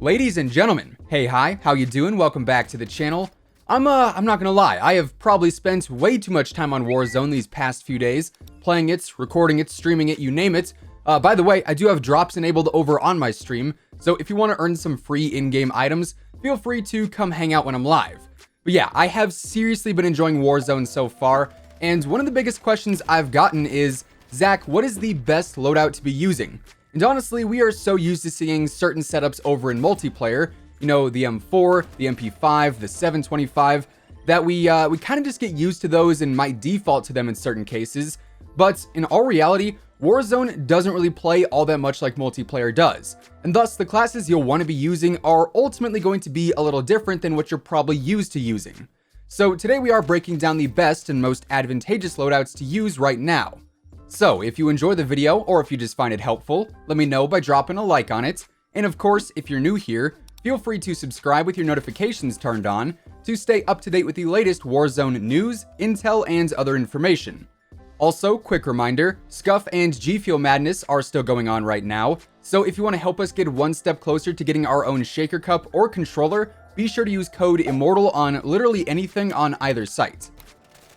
Ladies and gentlemen, hey, hi, how you doing? Welcome back to the channel. I'm not gonna lie, I have probably spent way too much time on Warzone these past few days, playing it, recording it, streaming it, you name it. By the way, I do have drops enabled over on my stream, so if you want to earn some free in-game items, feel free to come hang out when I'm live. But yeah, I have seriously been enjoying Warzone so far, and one of the biggest questions I've gotten is, Zach, what is the best loadout to be using? And honestly, we are so used to seeing certain setups over in multiplayer, you know, the M4, the MP5, the 725, that we kind of just get used to those and might default to them in certain cases. But in all reality, Warzone doesn't really play all that much like multiplayer does, and thus the classes you'll want to be using are ultimately going to be a little different than what you're probably used to using. So today we are breaking down the best and most advantageous loadouts to use right now. So if you enjoy the video, or if you just find it helpful, let me know by dropping a like on it. And of course, if you're new here, feel free to subscribe with your notifications turned on to stay up to date with the latest Warzone news, intel, and other information. Also, quick reminder, Scuff and G Fuel Madness are still going on right now, so if you want to help us get one step closer to getting our own shaker cup or controller, be sure to use code IMMORTAL on literally anything on either site.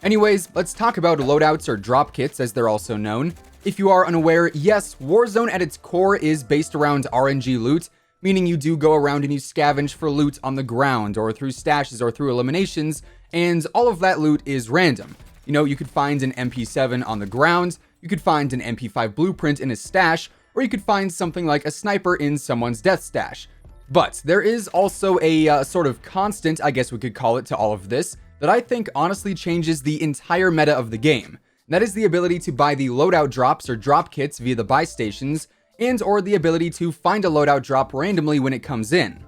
Anyways, let's talk about loadouts, or drop kits as they're also known. If you are unaware, yes, Warzone at its core is based around RNG loot, meaning you do go around and you scavenge for loot on the ground or through stashes or through eliminations, and all of that loot is random. You know, you could find an MP7 on the ground, you could find an MP5 blueprint in a stash, or you could find something like a sniper in someone's death stash. But there is also a sort of constant, I guess we could call it, to all of this, that I think honestly changes the entire meta of the game. And that is the ability to buy the loadout drops or drop kits via the buy stations, and or the ability to find a loadout drop randomly when it comes in.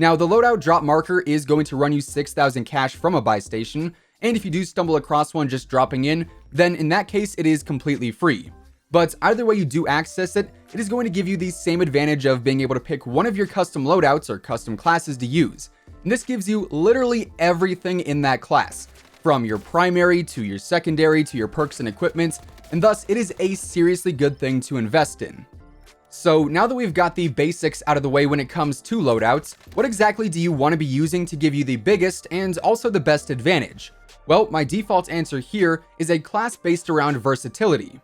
Now, the loadout drop marker is going to run you 6,000 cash from a buy station, and if you do stumble across one just dropping in, then in that case it is completely free. But either way you do access it, it is going to give you the same advantage of being able to pick one of your custom loadouts or custom classes to use. And this gives you literally everything in that class, from your primary to your secondary to your perks and equipment, and thus it is a seriously good thing to invest in. So now that we've got the basics out of the way when it comes to loadouts, what exactly do you want to be using to give you the biggest and also the best advantage? Well, my default answer here is a class based around versatility.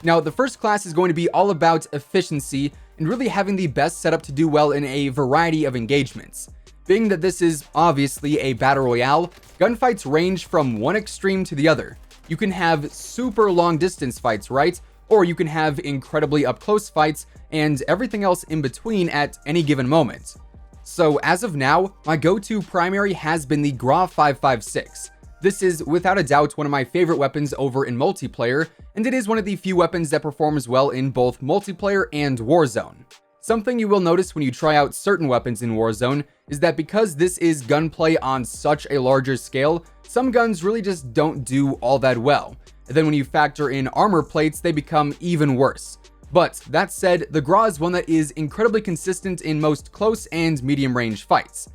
Now, the first class is going to be all about efficiency and really having the best setup to do well in a variety of engagements. Being that this is obviously a battle royale, gunfights range from one extreme to the other. You can have super long distance fights, right? Or you can have incredibly up close fights and everything else in between at any given moment. So as of now, my go-to primary has been the GRA 556. This is without a doubt one of my favorite weapons over in multiplayer, and it is one of the few weapons that performs well in both multiplayer and Warzone. Something you will notice when you try out certain weapons in Warzone is that because this is gunplay on such a larger scale, some guns really just don't do all that well. And then when you factor in armor plates, they become even worse. But that said, the GRA is one that is incredibly consistent in most close and medium range fights.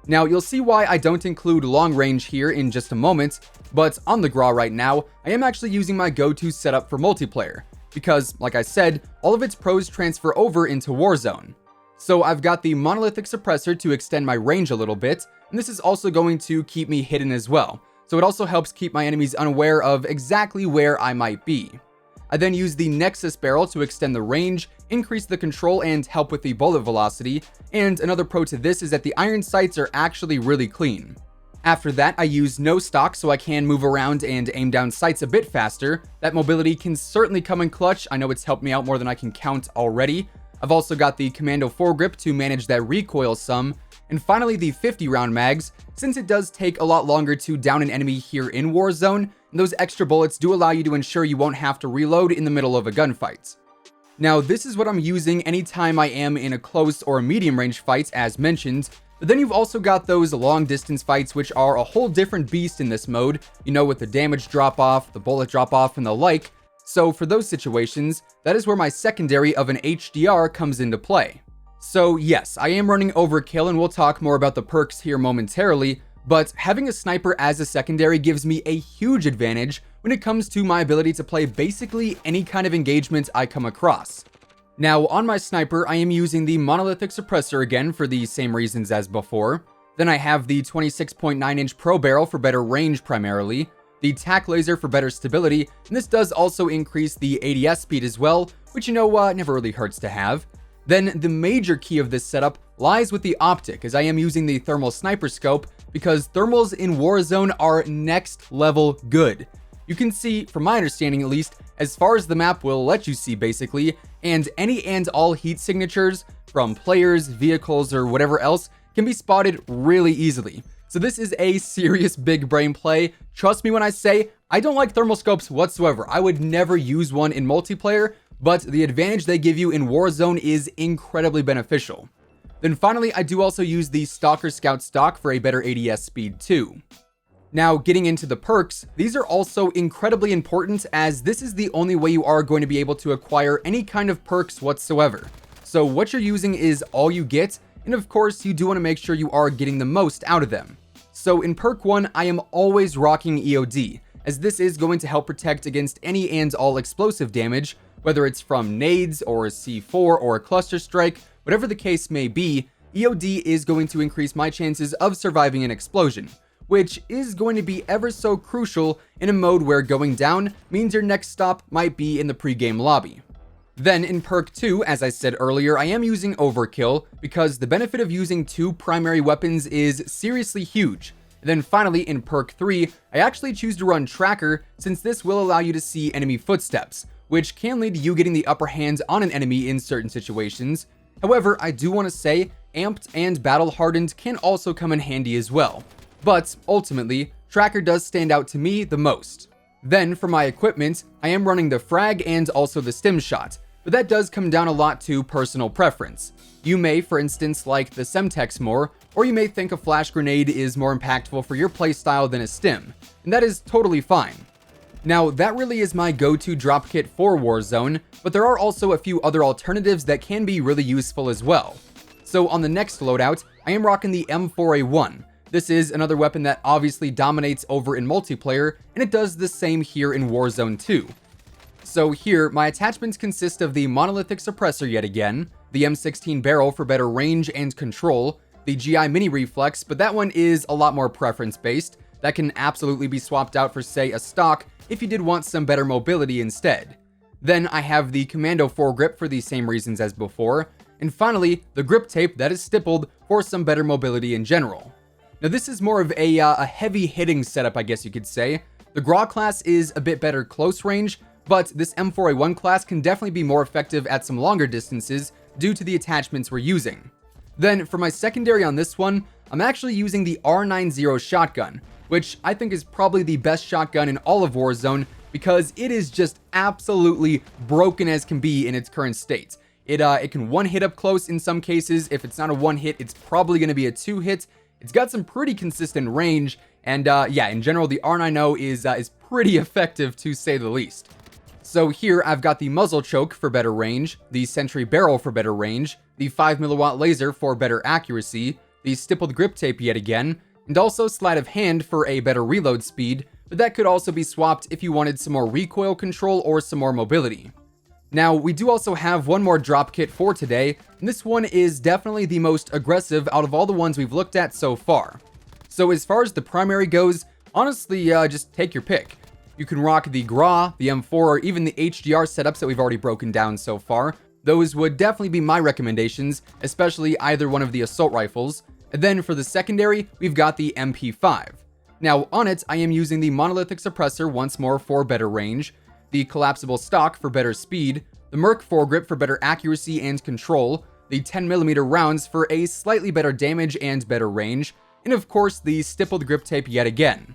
Now, you'll see why I don't include long range here in just a moment, but on the GRA right now, I am actually using my go-to setup for multiplayer, because, like I said, all of its pros transfer over into Warzone. So I've got the monolithic suppressor to extend my range a little bit, and this is also going to keep me hidden as well, so it also helps keep my enemies unaware of exactly where I might be. I then use the Nexus barrel to extend the range, increase the control, and help with the bullet velocity, and another pro to this is that the iron sights are actually really clean. After that, I use no stock so I can move around and aim down sights a bit faster. That mobility can certainly come in clutch. I know it's helped me out more than I can count already. I've also got the Commando foregrip to manage that recoil some. And finally, the 50 round mags, since it does take a lot longer to down an enemy here in Warzone, and those extra bullets do allow you to ensure you won't have to reload in the middle of a gunfight. Now, this is what I'm using anytime I am in a close or medium range fight, as mentioned. But then you've also got those long distance fights, which are a whole different beast in this mode, you know, with the damage drop off, the bullet drop off, and the like. So for those situations, that is where my secondary of an HDR comes into play. So yes, I am running overkill, and we'll talk more about the perks here momentarily, but having a sniper as a secondary gives me a huge advantage when it comes to my ability to play basically any kind of engagement I come across. Now, on my sniper, I am using the monolithic suppressor again for the same reasons as before. Then I have the 26.9-inch Pro barrel for better range primarily, the tac laser for better stability, and this does also increase the ADS speed as well, which never really hurts to have. Then the major key of this setup lies with the optic, as I am using the thermal sniper scope because thermals in Warzone are next level good. You can see, from my understanding at least, as far as the map will let you see basically, and any and all heat signatures from players, vehicles, or whatever else can be spotted really easily. So this is a serious big brain play. Trust me when I say, I don't like thermal scopes whatsoever. I would never use one in multiplayer, but the advantage they give you in Warzone is incredibly beneficial. Then finally, I do also use the Stalker Scout stock for a better ADS speed too. Now, getting into the perks, these are also incredibly important as this is the only way you are going to be able to acquire any kind of perks whatsoever. So what you're using is all you get, and of course, you do want to make sure you are getting the most out of them. So in perk 1, I am always rocking EOD, as this is going to help protect against any and all explosive damage, whether it's from nades or a C4 or a cluster strike, whatever the case may be. EOD is going to increase my chances of surviving an explosion, which is going to be ever so crucial in a mode where going down means your next stop might be in the pre-game lobby. Then in perk 2, as I said earlier, I am using overkill because the benefit of using 2 primary weapons is seriously huge. And then finally in perk 3, I actually choose to run tracker since this will allow you to see enemy footsteps, which can lead to you getting the upper hand on an enemy in certain situations. However, I do want to say amped and battle hardened can also come in handy as well. But ultimately, tracker does stand out to me the most. Then for my equipment, I am running the frag and also the stim shot, but that does come down a lot to personal preference. You may, for instance, like the Semtex more, or you may think a flash grenade is more impactful for your playstyle than a stim, and that is totally fine. Now, that really is my go-to drop kit for Warzone, but there are also a few other alternatives that can be really useful as well. So on the next loadout, I am rocking the M4A1. This is another weapon that obviously dominates over in multiplayer, and it does the same here in Warzone 2. So here, my attachments consist of the monolithic suppressor yet again, the M16 barrel for better range and control, the GI mini reflex, but that one is a lot more preference based. That can absolutely be swapped out for, say, a stock if you did want some better mobility instead. Then I have the commando foregrip for the same reasons as before, and finally, the grip tape that is stippled for some better mobility in general. Now this is more of a heavy hitting setup, I guess you could say. The GRA class is a bit better close range, but this M4A1 class can definitely be more effective at some longer distances due to the attachments we're using. Then for my secondary on this one, I'm actually using the R90 shotgun, which I think is probably the best shotgun in all of Warzone because it is just absolutely broken as can be in its current state. It can one hit up close in some cases. If it's not a one hit, it's probably going to be a 2 hit. It's got some pretty consistent range, and yeah, in general, the R90 is pretty effective to say the least. So here I've got the muzzle choke for better range, the sentry barrel for better range, the 5mW laser for better accuracy, the stippled grip tape yet again, and also sleight of hand for a better reload speed, but that could also be swapped if you wanted some more recoil control or some more mobility. Now, we do also have one more drop kit for today, and this one is definitely the most aggressive out of all the ones we've looked at so far. So as far as the primary goes, honestly, just take your pick. You can rock the GRA, the M4, or even the HDR setups that we've already broken down so far. Those would definitely be my recommendations, especially either one of the assault rifles. And then for the secondary, we've got the MP5. Now on it, I am using the monolithic suppressor once more for better range, the collapsible stock for better speed, the Merc foregrip for better accuracy and control, the 10mm rounds for a slightly better damage and better range, and of course the stippled grip tape yet again.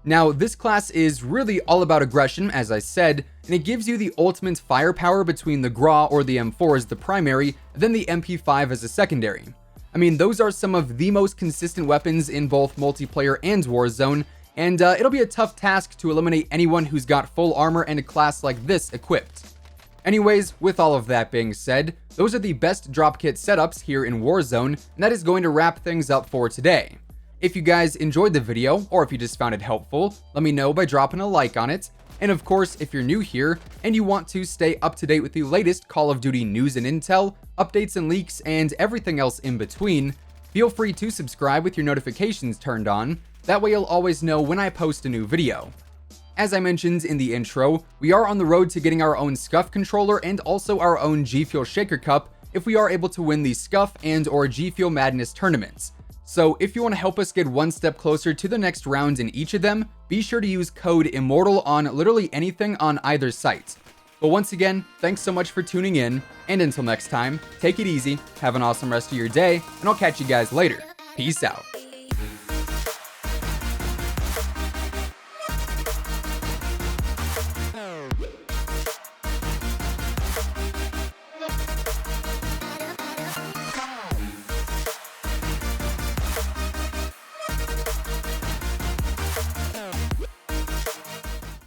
Now this class is really all about aggression, as I said, and it gives you the ultimate firepower between the GRA or the M4 as the primary, and then the MP5 as a secondary. I mean, those are some of the most consistent weapons in both multiplayer and Warzone, and it'll be a tough task to eliminate anyone who's got full armor and a class like this equipped. Anyways, with all of that being said, those are the best drop kit setups here in Warzone, and that is going to wrap things up for today. If you guys enjoyed the video, or if you just found it helpful, let me know by dropping a like on it. And of course, if you're new here and you want to stay up to date with the latest Call of Duty news and intel, updates and leaks, and everything else in between, feel free to subscribe with your notifications turned on. That way you'll always know when I post a new video. As I mentioned in the intro, we are on the road to getting our own Scuff controller and also our own G Fuel Shaker Cup if we are able to win the Scuff and or G Fuel Madness tournaments. So if you want to help us get one step closer to the next round in each of them, be sure to use code IMMORTAL on literally anything on either site. But once again, thanks so much for tuning in, and until next time, take it easy, have an awesome rest of your day, and I'll catch you guys later. Peace out.